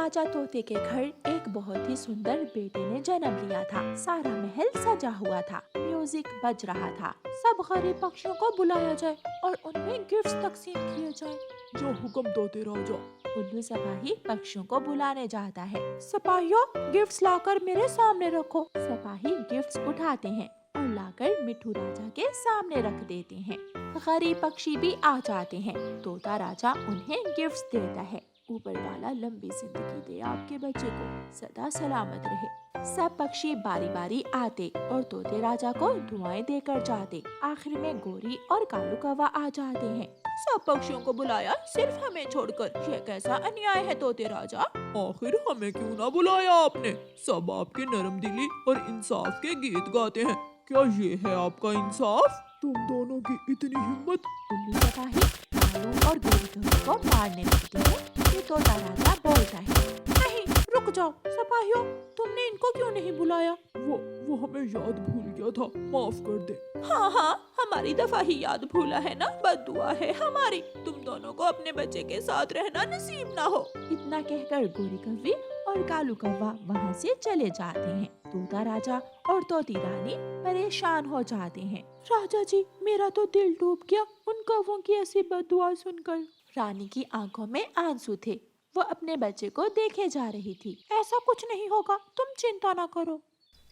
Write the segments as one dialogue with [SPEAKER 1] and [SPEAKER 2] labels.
[SPEAKER 1] राजा तोते के घर एक बहुत ही सुंदर बेटे ने जन्म लिया था। सारा महल सजा हुआ था, म्यूजिक बज रहा था। सब गरीब पक्षियों को बुलाया जाए और उनमें गिफ्ट्स तकसीम किए जाए।
[SPEAKER 2] जो हुक्म तोते राजा।
[SPEAKER 1] उल्लू सिपाही पक्षियों को बुलाने जाता है। सिपाहियों, गिफ्ट्स लाकर मेरे सामने रखो। सिपाही गिफ्ट्स उठाते हैं और लाकर मिट्ठू राजा के सामने रख देते हैं। गरीब पक्षी भी आ जाते हैं। तोता राजा उन्हें गिफ्ट्स देता है। ऊपर वाला लंबी जिंदगी दे आपके बच्चे को, सदा सलामत रहे। सब पक्षी बारी बारी आते और तोते राजा को दुआएं देकर जाते। आखिर में गोरी और कालू कौवा आ जाते हैं। सब पक्षियों को बुलाया, सिर्फ हमें छोड़कर। ये कैसा अन्याय है तोते राजा।
[SPEAKER 2] आखिर हमें क्यों ना बुलाया आपने? सब आपके नरम दिली और इंसाफ के गीत गाते हैं। क्या ये है आपका इंसाफ? तुम दोनों की इतनी हिम्मत।
[SPEAKER 1] उल्लू सिपाही कालू और गोरी कौवे को मारने लगते हैं। ये तोता राजा बोलता है, नहीं, रुक जाओ सिपाहियों, तुमने इनको क्यों नहीं बुलाया?
[SPEAKER 2] वो हमें याद भूल गया था, माफ कर दे।
[SPEAKER 1] हाँ, हमारी दफा ही याद भूला है ना, बद्दुआ है हमारी। तुम दोनों को अपने बच्चे के साथ रहना नसीब ना हो। इतना कहकर गोरी कौवी और कालू कौवा वहाँ से चले जाते हैं। तोता राजा और तोती रानी परेशान हो जाते हैं। राजा जी, मेरा तो दिल डूब गया उन कौवों की ऐसी बद्दुआ सुनकर। रानी की आंखों में आंसू थे। वो अपने बच्चे को देखे जा रही थी। ऐसा कुछ नहीं होगा, तुम चिंता ना करो।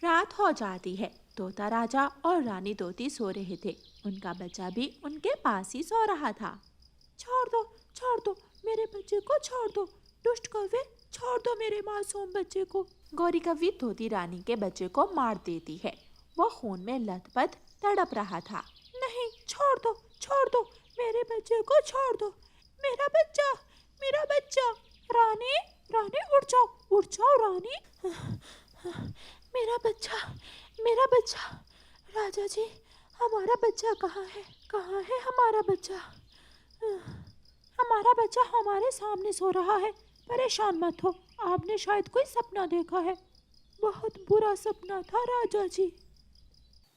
[SPEAKER 1] रात हो जाती है। तोता राजा और रानी तोती सो रहे थे। उनका बच्चा भी उनके पास ही सो रहा था। छोड़ दो, मेरे बच्चे को छोड़ दो। दुष्ट कौवे, छोड़ दो मेरे मासूम बच्चे को। गोरी कौवी तोती रानी के बच्चे को मार देती है। वो खून में लथपथ तड़प रहा था। नहीं, छोड़ दो, मेरे बच्चे को छोड़ दो। मेरा बच्चा। रानी, उठ जाओ रानी। मेरा बच्चा। राजा जी, हमारा बच्चा कहाँ है हमारा बच्चा? हमारा बच्चा हमारे सामने सो रहा है। परेशान मत हो, आपने शायद कोई सपना देखा है। बहुत बुरा सपना था राजा जी।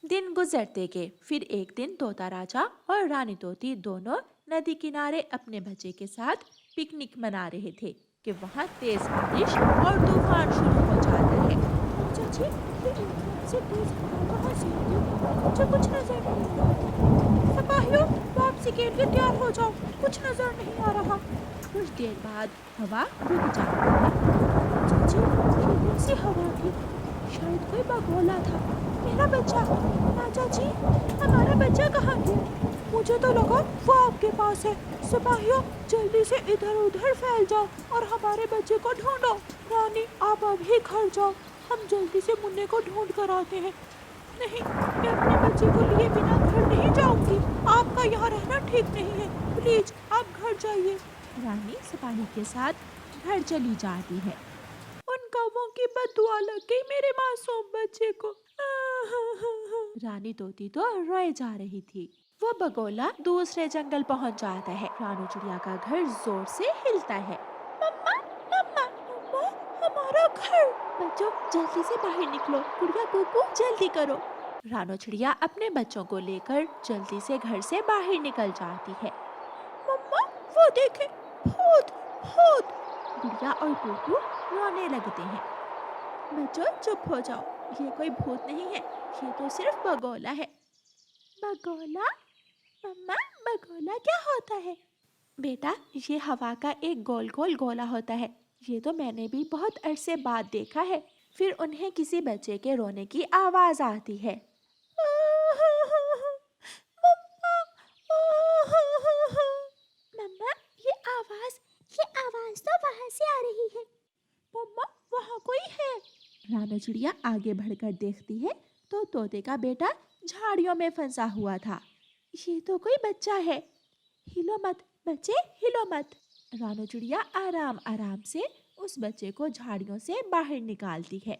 [SPEAKER 1] दिन गुजरते गए। फिर एक दिन तोता राजा और रानी तोती दोनों नदी किनारे अपने बच्चे के साथ पिकनिक मना रहे थे कि वहाँ तेज बारिश और तूफान शुरू हो जाता है। चाची, ये एकदम से तेज हवा कहाँ से आई? मुझे कुछ नजर नहीं आ रहा। सिपाहियों, वापसी के लिए तैयार हो जाओ, कुछ नजर नहीं आ रहा। कुछ देर बाद हवा रुक जाती है। चाची, ये कौन सी हवा थी? शायद कोई बगोला था। मेरा बच्चा। राजा जी, हमारा बच्चा कहाँ गया? मुझे तो लगा वो आपके पास है। सिपाहियों, जल्दी से इधर उधर फैल जाओ और हमारे बच्चे को ढूंढो। रानी, आप अभी घर जाओ, हम जल्दी से मुन्ने को ढूंढ कर आते हैं। नहीं, मैं अपने बच्चे को लिए बिना घर नहीं जाऊंगी। आपका यहाँ रहना ठीक नहीं है, प्लीज आप घर जाइए। रानी सिपाही के साथ घर चली जाती है। उन कौवों की बद्दुआ लग गई मेरे मासूम बच्चे को। रानी तोती तो रोए जा रही थी। वो बगोला दूसरे जंगल पहुंच जाता है। रानू चिड़िया का घर जोर से हिलता है। मम्मा, हमारा घर। बच्चों, जल्दी से बाहर निकलो। गुड़िया कुकू, जल्दी करो। रानू चिड़िया अपने बच्चों को लेकर जल्दी से घर से बाहर निकल जाती है। मम्मा, वो देखे, भूत। गुड़िया और कुकू रोने लगते हैं। बच्चों, चुप हो जाओ, ये कोई भूत नहीं है, ये तो सिर्फ बगोला है। बगोला? मम्मा, बगोला क्या होता है? बेटा, ये हवा का एक गोल गोल गोला होता है। ये तो मैंने भी बहुत अरसे बाद देखा है। फिर उन्हें किसी बच्चे के रोने की आवाज आती है। मम्मा, ये आवाज तो वहाँ से आ रही है। मम्मा, वहाँ कोई है। रानू चिड़िया आगे बढ़कर देखती है तो तोते का बेटा झाड़ियों में फंसा हुआ था। ये तो कोई बच्चा है। हिलो मत बच्चे, हिलो मत। रानू चिड़िया आराम आराम से उस बच्चे को झाड़ियों से बाहर निकालती है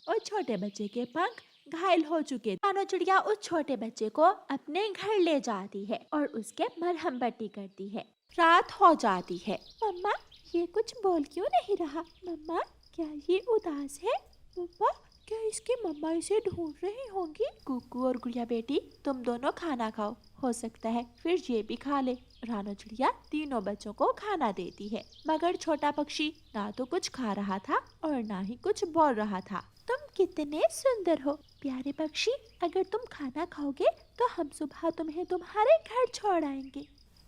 [SPEAKER 1] और छोटे बच्चे के पंख घायल हो चुके। रानू चिड़िया उस छोटे बच्चे को अपने घर ले जाती है और उसके मरहम पट्टी करती है। रात हो जाती है। मम्मा, ये कुछ बोल क्यों नहीं रहा? मम्मा, क्या ये उदास है? मम्मा, क्या इसकी मम्मा इसे ढूंढ रही होंगी? कुकू और गुड़िया बेटी, तुम दोनों खाना खाओ, हो सकता है फिर ये भी खा ले। रानो चिड़िया तीनों बच्चों को खाना देती है, मगर छोटा पक्षी ना तो कुछ खा रहा था और ना ही कुछ बोल रहा था। तुम कितने सुंदर हो प्यारे पक्षी, अगर तुम खाना खाओगे तो हम सुबह तुम्हें तुम्हारे घर छोड़ आएंगे।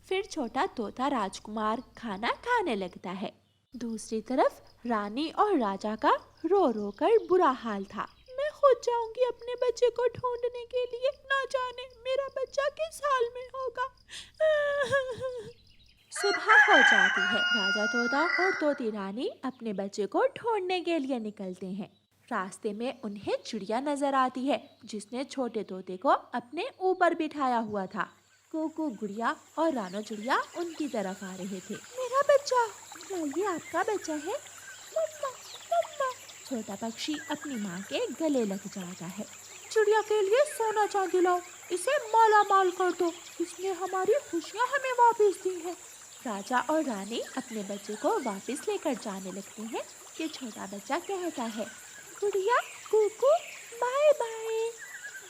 [SPEAKER 1] फिर छोटा तोता राजकुमार खाना खाने लगता है। दूसरी तरफ रानी और राजा का रो रो कर बुरा हाल था। मैं खुद जाऊंगी अपने बच्चे को ढूंढने के लिए, ना जाने मेरा बच्चा किस हाल में होगा। सुबह हो जाती है। राजा तोता और तोती रानी अपने बच्चे को ढूंढने के लिए निकलते हैं। रास्ते में उन्हें चिड़िया नजर आती है जिसने छोटे तोते को अपने ऊपर बिठाया हुआ था। कोको गुड़िया और रानो चिड़िया उनकी तरफ आ रहे थे। मेरा बच्चा, क्या ये आपका बच्चा है? मम्मा, मम्मा। छोटा पक्षी अपनी माँ के गले लग जाता है। चिड़िया के लिए सोना चांदी लाओ, इसे माला माल कर दो, इसने हमारी खुशियाँ हमें वापस दी है। राजा और रानी अपने बच्चे को वापस लेकर जाने लगते हैं कि छोटा बच्चा कहता है, गुड़िया कुकू बाय बाय,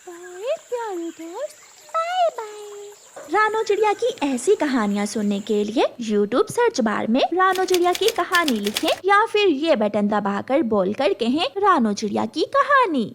[SPEAKER 1] बाय प्यारे दोस्त, बाय बाय।
[SPEAKER 3] रानो चिड़िया की ऐसी कहानियाँ सुनने के लिए YouTube सर्च बार में रानो चिड़िया की कहानी लिखें या फिर ये बटन दबाकर बोलकर कहें रानो चिड़िया की कहानी।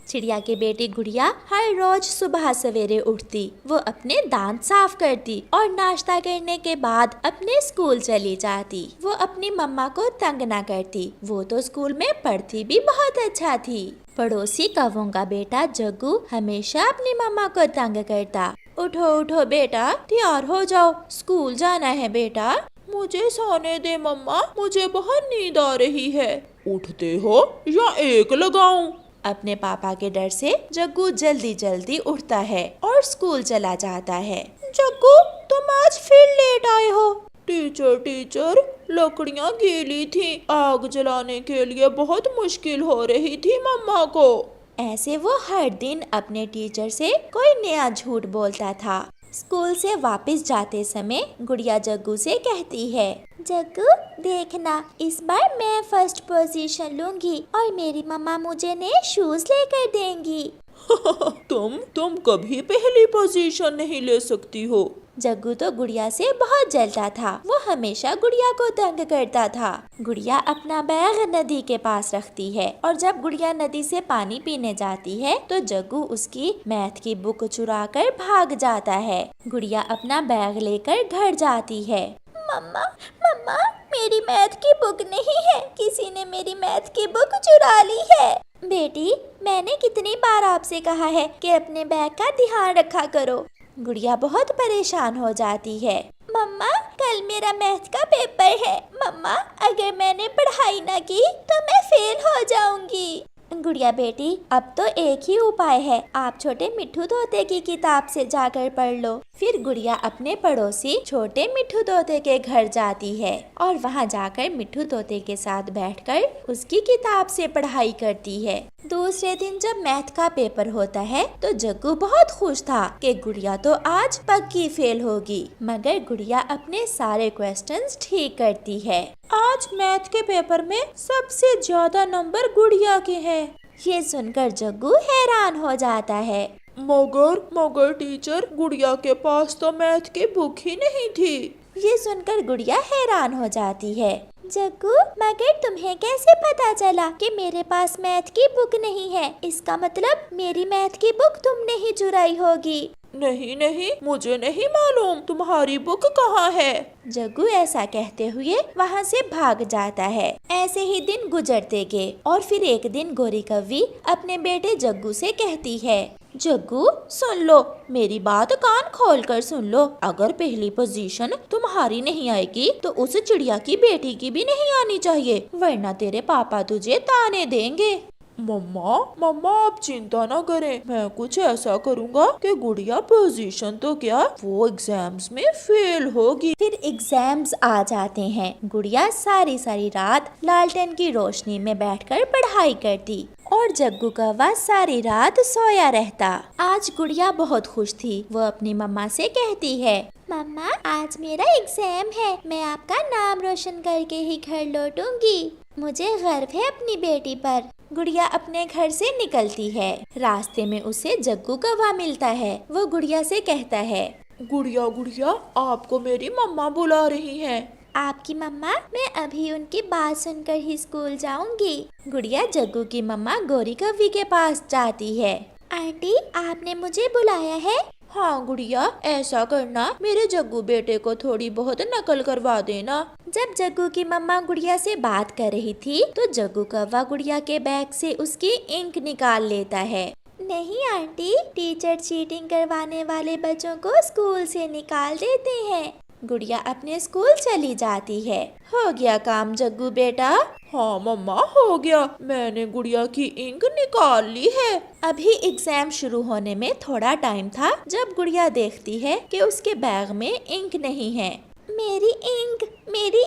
[SPEAKER 3] चिड़िया की बेटी गुड़िया हर रोज सुबह सवेरे उठती, वो अपने दांत साफ करती और नाश्ता करने के बाद अपने स्कूल चली जाती। वो अपनी मम्मा को तंग ना करती, वो तो स्कूल में पढ़ती भी बहुत अच्छा थी। पड़ोसी कौवों का बेटा जग्गू हमेशा अपनी मम्मा को तंग करता। उठो उठो बेटा, तैयार हो जाओ, स्कूल जाना है बेटा।
[SPEAKER 2] मुझे सोने दे मम्मा, मुझे बहुत नींद आ रही है। उठते हो या एक लगाऊं?
[SPEAKER 3] अपने पापा के डर से जग्गू जल्दी जल्दी उठता है और स्कूल चला जाता है।
[SPEAKER 2] जग्गू, तुम आज फिर लेट आए हो। टीचर, लकड़ियाँ गीली थी, आग जलाने के लिए बहुत मुश्किल हो रही थी मम्मा को।
[SPEAKER 3] ऐसे वो हर दिन अपने टीचर से कोई नया झूठ बोलता था। स्कूल से वापस जाते समय गुड़िया जग्गू से कहती है, जग्गू देखना, इस बार मैं फर्स्ट पोजीशन लूंगी और मेरी मम्मा मुझे नए शूज लेकर देंगी।
[SPEAKER 2] तुम कभी पहली पोजीशन नहीं ले सकती हो।
[SPEAKER 3] जग्गू तो गुड़िया से बहुत जलता था, वो हमेशा गुड़िया को तंग करता था। गुड़िया अपना बैग नदी के पास रखती है और जब गुड़िया नदी से पानी पीने जाती है तो जग्गू उसकी मैथ की बुक चुराकर भाग जाता है। गुड़िया अपना बैग लेकर घर जाती है। मम्मा, मम्मा, मेरी मैथ की बुक नहीं है, किसी ने मेरी मैथ की बुक चुरा ली है। बेटी, मैंने कितनी बार आपसे कहा है कि अपने बैग का ध्यान रखा करो। गुड़िया बहुत परेशान हो जाती है। मम्मा, कल मेरा मैथ का पेपर है। मम्मा, अगर मैंने पढ़ाई ना की तो मैं फेल हो जाऊंगी। गुड़िया बेटी, अब तो एक ही उपाय है, आप छोटे मिट्ठू तोते की किताब से जाकर पढ़ लो। फिर गुड़िया अपने पड़ोसी छोटे मिट्ठू तोते के घर जाती है और वहाँ जाकर मिट्ठू तोते के साथ बैठकर उसकी किताब से पढ़ाई करती है। दूसरे दिन जब मैथ का पेपर होता है तो जग्गू बहुत खुश था कि गुड़िया तो आज पक्की फेल होगी, मगर गुड़िया अपने सारे क्वेश्चंस ठीक करती है।
[SPEAKER 1] आज मैथ के पेपर में सबसे ज्यादा नंबर गुड़िया के हैं।
[SPEAKER 3] ये सुनकर जग्गू हैरान हो जाता है।
[SPEAKER 2] मगर टीचर, गुड़िया के पास तो मैथ की बुक ही नहीं थी।
[SPEAKER 3] ये सुनकर गुड़िया हैरान हो जाती है। जग्गू, मगर तुम्हें कैसे पता चला कि मेरे पास मैथ की बुक नहीं है? इसका मतलब मेरी मैथ की बुक तुमने ही चुराई होगी।
[SPEAKER 2] नहीं, मुझे नहीं मालूम, तुम्हारी बुक कहाँ है?
[SPEAKER 3] जग्गू ऐसा कहते हुए वहाँ से भाग जाता है। ऐसे ही दिन गुजरते गए और फिर एक दिन गोरी कौवी अपने बेटे जग्गू से कहती है, जग्गू सुन लो, मेरी बात कान खोल कर सुन लो। अगर पहली पोजीशन तुम्हारी नहीं आएगी तो उस चिड़िया की बेटी की भी नहीं आनी चाहिए, वरना तेरे पापा तुझे ताने देंगे।
[SPEAKER 2] मम्मा आप चिंता ना करें, मैं कुछ ऐसा करूँगा कि गुड़िया पोजीशन तो क्या, वो एग्जाम्स में फेल होगी।
[SPEAKER 3] फिर एग्जाम्स आ जाते हैं। गुड़िया सारी रात लालटेन की रोशनी में बैठकर पढ़ाई करती और जग्गू कौवा सारी रात सोया रहता। आज गुड़िया बहुत खुश थी। वो अपनी मम्मा से कहती है, मम्मा आज मेरा एग्जाम है, मैं आपका नाम रोशन करके ही घर लौटूंगी। मुझे गर्व है अपनी बेटी पर। गुड़िया अपने घर से निकलती है। रास्ते में उसे जग्गू कौवा मिलता है। वो गुड़िया से कहता है,
[SPEAKER 2] गुड़िया गुड़िया, आपको मेरी मम्मा बुला रही हैं।
[SPEAKER 3] आपकी मम्मा? मैं अभी उनकी बात सुनकर ही स्कूल जाऊंगी। गुड़िया जग्गू की मम्मा गौरी कौवी के पास जाती है। आंटी, आपने मुझे बुलाया है?
[SPEAKER 1] हाँ गुड़िया, ऐसा करना, मेरे जग्गू बेटे को थोड़ी बहुत नकल करवा देना।
[SPEAKER 3] जब जग्गू की मम्मा गुड़िया से बात कर रही थी तो जग्गू कौवा गुड़िया के बैग से उसकी इंक निकाल लेता है। नहीं आंटी, टीचर चीटिंग करवाने वाले बच्चों को स्कूल से निकाल देते हैं। गुड़िया अपने स्कूल चली जाती है।
[SPEAKER 1] हो गया काम जग्गू बेटा?
[SPEAKER 2] हाँ मम्मा, हो गया, मैंने गुड़िया की इंक निकाल ली है।
[SPEAKER 1] अभी एग्जाम शुरू होने में थोड़ा टाइम था जब गुड़िया देखती है कि उसके बैग में इंक नहीं है।
[SPEAKER 3] मेरी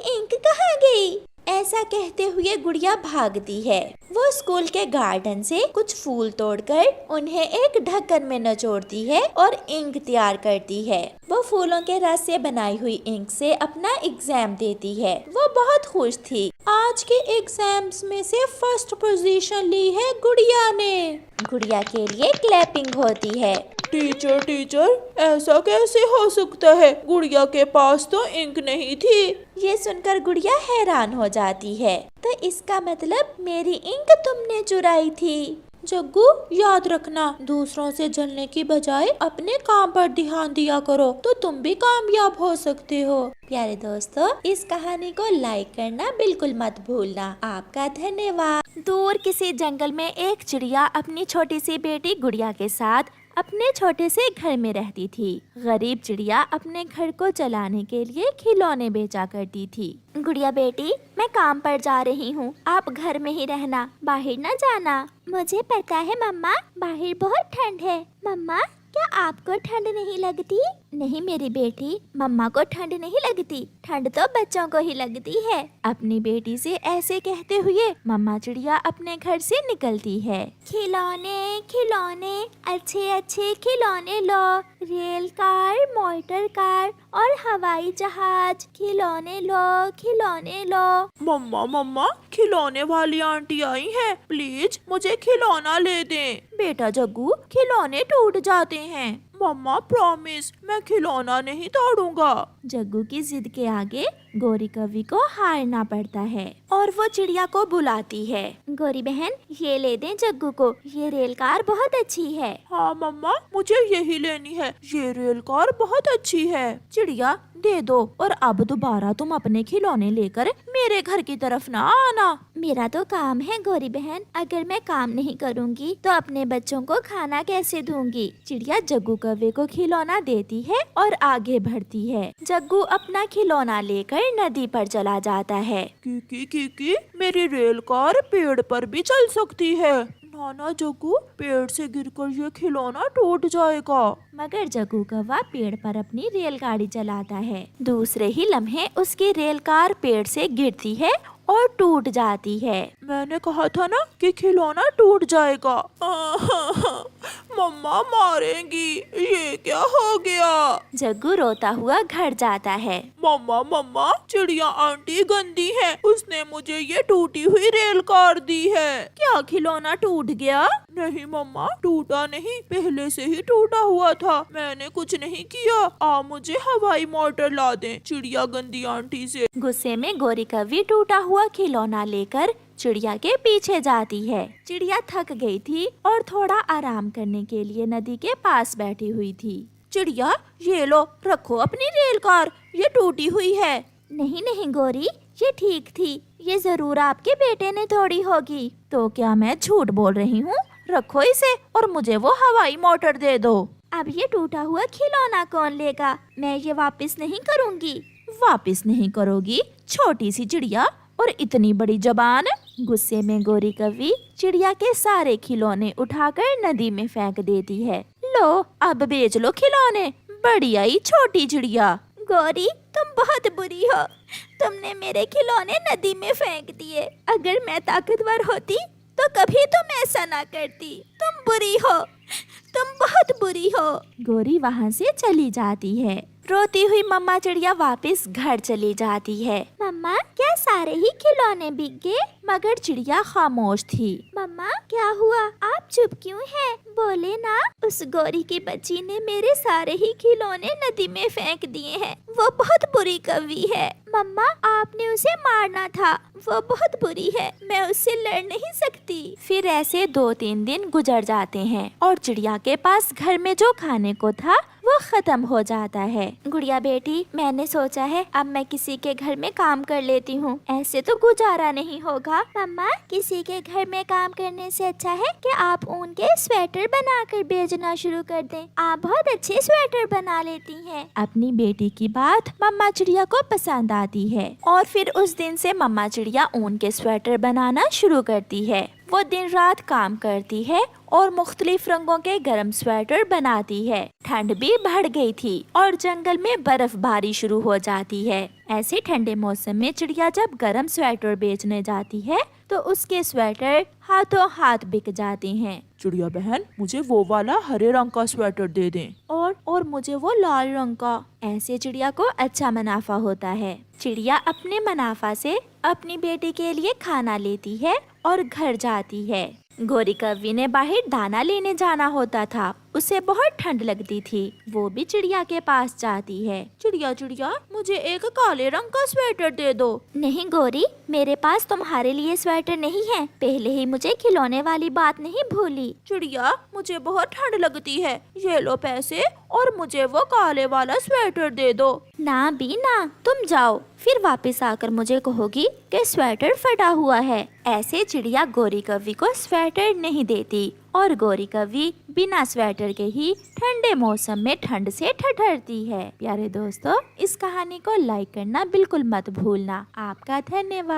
[SPEAKER 3] इंक कहाँ गई?
[SPEAKER 1] ऐसा कहते हुए गुड़िया भागती है। वो स्कूल के गार्डन से कुछ फूल तोड़कर उन्हें एक ढक्कन में निचोड़ती है और इंक तैयार करती है। वो फूलों के रस से बनाई हुई इंक से अपना एग्जाम देती है। वो बहुत खुश थी। आज के एग्जाम्स में से फर्स्ट पोजीशन ली है गुड़िया ने। गुड़िया के लिए क्लैपिंग होती है।
[SPEAKER 2] टीचर टीचर, ऐसा कैसे हो सकता है? गुड़िया के पास तो इंक नहीं थी।
[SPEAKER 1] ये सुनकर गुड़िया हैरान हो जाती है। तो इसका मतलब मेरी इंक तुमने चुराई थी। जग्गू, याद रखना, दूसरों से जलने की बजाय अपने काम पर ध्यान दिया करो तो तुम भी कामयाब हो सकते हो। प्यारे दोस्तों, इस कहानी को लाइक करना बिल्कुल मत भूलना। आपका धन्यवाद। दूर किसी जंगल में एक चिड़िया अपनी छोटी सी बेटी गुड़िया के साथ अपने छोटे से घर में रहती थी। गरीब चिड़िया अपने घर को चलाने के लिए खिलौने बेचा करती थी।
[SPEAKER 3] गुड़िया बेटी, मैं काम पर जा रही हूँ, आप घर में ही रहना, बाहर न जाना। मुझे पता है मम्मा, बाहर बहुत ठंड है। मम्मा, क्या आपको ठंड नहीं लगती? नहीं मेरी बेटी, मम्मा को ठंड नहीं लगती, ठंड तो बच्चों को ही लगती है।
[SPEAKER 1] अपनी बेटी से ऐसे कहते हुए मम्मा चिड़िया अपने घर से निकलती है।
[SPEAKER 3] खिलौने खिलौने, अच्छे अच्छे खिलौने लो, रेल कार, मोटर कार और हवाई जहाज। खिलौने लो, खिलौने लो।
[SPEAKER 2] मम्मा मम्मा, खिलौने वाली आंटी आई हैं, प्लीज मुझे खिलौना ले दें।
[SPEAKER 1] बेटा जग्गू, खिलौने टूट जाते हैं।
[SPEAKER 2] मम्मा प्रॉमिस, मैं खिलौना नहीं तोड़ूंगा।
[SPEAKER 1] जग्गू की जिद के आगे गौरी कौवी को हारना पड़ता है और वो चिड़िया को बुलाती है।
[SPEAKER 3] गौरी बहन, ये ले दें जग्गू को, ये रेल कार बहुत अच्छी है।
[SPEAKER 2] हाँ मम्मा, मुझे यही लेनी है, ये रेल कार बहुत अच्छी है।
[SPEAKER 1] चिड़िया, दे दो और अब दोबारा तुम अपने खिलौने लेकर मेरे घर की तरफ ना आना।
[SPEAKER 3] मेरा तो काम है गौरी बहन, अगर मैं काम नहीं करूँगी तो अपने बच्चों को खाना कैसे दूंगी?
[SPEAKER 1] चिड़िया जग्गू कौवे को खिलौना देती है और आगे बढ़ती है। जग्गू अपना खिलौना लेकर नदी पर चला जाता है।
[SPEAKER 2] की मेरी रेल कार पेड़ पर भी चल सकती है। नाना जग्गू, पेड़ से गिरकर ये खिलौना टूट जाएगा।
[SPEAKER 1] मगर जग्गू कौवा पेड़ पर अपनी रेलगाड़ी चलाता है। दूसरे ही लम्हे उसकी रेल कार पेड़ से गिरती है और टूट जाती है।
[SPEAKER 2] मैंने कहा था ना कि खिलौना टूट जाएगा। मम्मा मारेंगी, ये क्या हो गया?
[SPEAKER 1] जग्गू रोता हुआ घर जाता है।
[SPEAKER 2] मम्मा मम्मा, चिड़िया आंटी गंदी है, उसने मुझे ये टूटी हुई रेल कार दी है।
[SPEAKER 1] क्या खिलौना टूट गया?
[SPEAKER 2] नहीं मम्मा, टूटा नहीं, पहले से ही टूटा हुआ था, मैंने कुछ नहीं किया। आप मुझे हवाई मोटर ला दें चिड़िया गंदी आंटी से।
[SPEAKER 1] गुस्से में गौरी कौवी टूटा हुआ खिलौना लेकर चिड़िया के पीछे जाती है। चिड़िया थक गई थी और थोड़ा आराम करने के लिए नदी के पास बैठी हुई थी। चिड़िया, ये लो, रखो अपनी रेल कार, ये टूटी हुई है।
[SPEAKER 3] नहीं नहीं गौरी, ये ठीक थी, ये जरूर आपके बेटे ने तोड़ी होगी।
[SPEAKER 1] तो क्या मैं झूठ बोल रही हूँ? रखो इसे और मुझे वो हवाई मोटर दे दो।
[SPEAKER 3] अब ये टूटा हुआ खिलौना कौन लेगा? मैं ये वापस नहीं करूँगी।
[SPEAKER 1] वापस नहीं करोगी? छोटी सी चिड़िया और इतनी बड़ी जबान। गुस्से में गौरी कौवी चिड़िया के सारे खिलौने उठाकर नदी में फेंक देती है। लो, अब बेच लो खिलौने, बड़ी आई छोटी चिड़िया।
[SPEAKER 3] गौरी, तुम बहुत बुरी हो, तुमने मेरे खिलौने नदी में फेंक दिए। अगर मैं ताकतवर होती तो कभी तुम ऐसा ना करती। तुम बुरी हो, तुम बहुत बुरी हो।
[SPEAKER 1] गौरी वहाँ से चली जाती है।
[SPEAKER 3] रोती हुई मम्मा चिड़िया वापस घर चली जाती है। मम्मा, क्या सारे ही खिलौने बिक गए? मगर चिड़िया खामोश थी। मम्मा, क्या हुआ? आप चुप क्यों हैं? बोले ना, उस गौरी की बच्ची ने मेरे सारे ही खिलौने नदी में फेंक दिए हैं। वो बहुत बुरी कौवी है। मम्मा, आपने उसे मारना था। वो बहुत बुरी है, मैं उससे लड़ नहीं सकती। फिर ऐसे 2-3 दिन गुजर जाते हैं और चिड़िया के पास घर में जो खाने को था वो खत्म हो जाता है। गुड़िया बेटी, मैंने सोचा है अब मैं किसी के घर में काम कर लेती हूँ, ऐसे तो गुजारा नहीं होगा। मम्मा, किसी के घर में काम करने से अच्छा है कि आप ऊन के स्वेटर बनाकर बेचना शुरू कर दें। आप बहुत अच्छे स्वेटर बना लेती हैं। अपनी बेटी की बात मम्मा चिड़िया को पसंद आती है और फिर उस दिन से मम्मा चिड़िया ऊन के स्वेटर बनाना शुरू करती है। वो दिन रात काम करती है और मुख्तलिफ रंगों के गर्म स्वेटर बनाती है। ठंड भी बढ़ गई थी और जंगल में बर्फबारी शुरू हो जाती है। ऐसे ठंडे मौसम में चिड़िया जब गर्म स्वेटर बेचने जाती है तो उसके स्वेटर हाथों हाथ बिक जाते हैं।
[SPEAKER 2] चिड़िया बहन, मुझे वो वाला हरे रंग का स्वेटर दे दें।
[SPEAKER 3] और मुझे वो लाल रंग का। ऐसे चिड़िया को अच्छा मुनाफा होता है। चिड़िया अपने मुनाफा से अपनी बेटी के लिए खाना लेती है और घर जाती है। गोरी कौवी ने बाहर दाना लेने जाना होता था। उसे बहुत ठंड लगती थी। वो भी चिड़िया के पास जाती है।
[SPEAKER 1] चिड़िया चिड़िया, मुझे एक काले रंग का स्वेटर दे दो।
[SPEAKER 3] नहीं गोरी, मेरे पास तुम्हारे लिए स्वेटर नहीं है। पहले ही मुझे खिलौने वाली बात नहीं भूली।
[SPEAKER 1] चिड़िया, मुझे बहुत ठंड लगती है, ये लो पैसे और मुझे वो काले वाला स्वेटर दे दो।
[SPEAKER 3] ना भी ना, तुम जाओ, फिर वापस आकर मुझे कहोगी कि स्वेटर फटा हुआ है। ऐसे चिड़िया गोरी कौवी को स्वेटर नहीं देती और गोरी कौवी बिना स्वेटर के ही ठंडे मौसम में ठंड से ठठरती है। प्यारे दोस्तों, इस कहानी को लाइक करना बिल्कुल मत भूलना। आपका धन्यवाद।